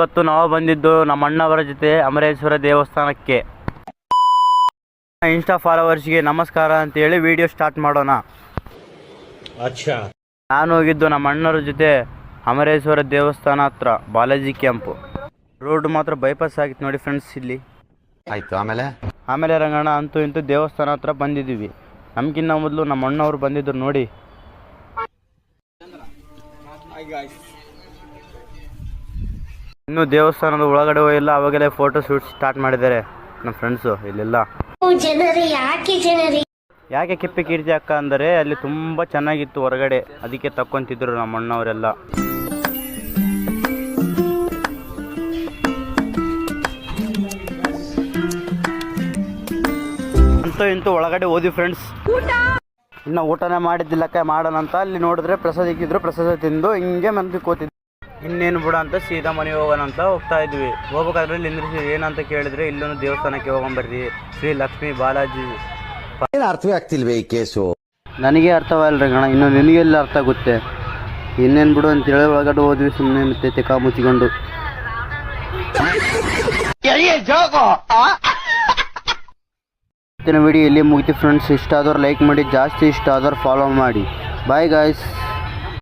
ಇವತ್ತು ನಾವು ಬಂದಿದ್ದು ನಮ್ಮ ಅಣ್ಣವರ ಜೊತೆ ಅಮರೇಶ್ವರ ದೇವಸ್ಥಾನಕ್ಕೆ. ಇನ್ಸ್ಟಾ ಫಾಲೋವರ್ಸ್ಗೆ ನಮಸ್ಕಾರ ಅಂತೇಳಿ ವಿಡಿಯೋ ಸ್ಟಾರ್ಟ್ ಮಾಡೋಣ. ನಾನು ಹೋಗಿದ್ದು ನಮ್ಮ ಅಣ್ಣವ್ರ ಜೊತೆ ಅಮರೇಶ್ವರ ದೇವಸ್ಥಾನ ಹತ್ರ ಬಾಲಾಜಿ ಕ್ಯಾಂಪು. ರೋಡ್ ಮಾತ್ರ ಬೈಪಾಸ್ ಆಗಿತ್ತು ನೋಡಿ ಫ್ರೆಂಡ್ಸ್. ಇಲ್ಲಿ ಆಯ್ತು. ಆಮೇಲೆ ರಂಗಣ್ಣ ಅಂತೂ ಇಂತೂ ದೇವಸ್ಥಾನ ಹತ್ರ ಬಂದಿದ್ದೀವಿ. ನಮ್ಗಿನ್ನ ಮೊದಲು ನಮ್ಮ ಅಣ್ಣವ್ರು ಬಂದಿದ್ರು ನೋಡಿ. ಇನ್ನು ದೇವಸ್ಥಾನದ ಒಳಗಡೆ ಹೋಗಿಲ್ಲ, ಅವಾಗಲೇ ಫೋಟೋ ಶೂಟ್ ಸ್ಟಾರ್ಟ್ ಮಾಡಿದ್ದಾರೆ ನಮ್ಮ ಫ್ರೆಂಡ್ಸು. ಇಲ್ಲೆಲ್ಲ ಯಾಕೆ ಕೆಪ್ಪೆ ಕೀರ್ತಿ ಅಕ್ಕ ಅಂದರೆ ಅಲ್ಲಿ ತುಂಬ ಚೆನ್ನಾಗಿತ್ತು ಹೊರಗಡೆ, ಅದಕ್ಕೆ ತಕ್ಕೊಂತಿದ್ರು ನಮ್ಮ ಅಣ್ಣವರೆಲ್ಲ. ಅಂತೂ ಇಂತೂ ಒಳಗಡೆ ಹೋದ್ವಿ ಫ್ರೆಂಡ್ಸ್. ಇನ್ನು ಊಟನೇ ಮಾಡಿದ್ದಿಲ್ಲಕ್ಕ, ಮಾಡೋಣ ಅಂತ ಅಲ್ಲಿ ನೋಡಿದ್ರೆ ಪ್ರಸಾದ ಇಕ್ಕಿದ್ರು. ಪ್ರಸಾದ ತಿಂದು ಹಿಂಗೆ ಮಂದಿ ಕೂತಿದ್ವಿ. ಇನ್ನೇನು ಬಿಡ ಅಂತ ಸೀದಾ ಮನೆಗೆ ಹೋಗೋಣ ಅಂತ ಹೋಗ್ತಾ ಇದ್ವಿ. ಹೋಗ್ಬೇಕಾದ್ರೆ ಇಲ್ಲಿ ನಿಂದ್ರಿಸಿ ಏನಂತ ಕೇಳಿದ್ರೆ ಇಲ್ಲೊಂದು ದೇವಸ್ಥಾನಕ್ಕೆ ಹೋಗೊಂಬರ್ರಿ, ಶ್ರೀ ಲಕ್ಷ್ಮೀ ಬಾಲಾಜಿ. ಅರ್ಥವೇ ಆಗ್ತಿಲ್ವೇ ಈ ಕೇಸು? ನನಗೆ ಅರ್ಥವಲ್ಲ ಗಣ, ಇನ್ನು ನಿನಗೆಲ್ಲ ಅರ್ಥ ಆಗುತ್ತೆ. ಇನ್ನೇನು ಬಿಡು ಅಂತೇಳಿ ಒಳಗಡೆ ಹೋದ್ವಿ ಸುಮ್ಮನೆ. ಮತ್ತೆ ತೆಕ್ಕ ಮುಚ್ಚಿಕೊಂಡು ಇವತ್ತಿನ ವಿಡಿಯೋ ಇಲ್ಲಿ ಮುಗಿತು ಫ್ರೆಂಡ್ಸ್. ಇಷ್ಟ ಆದವ್ರು ಲೈಕ್ ಮಾಡಿ, ಜಾಸ್ತಿ ಇಷ್ಟ ಆದವ್ರು ಫಾಲೋ ಮಾಡಿ. Bye guys.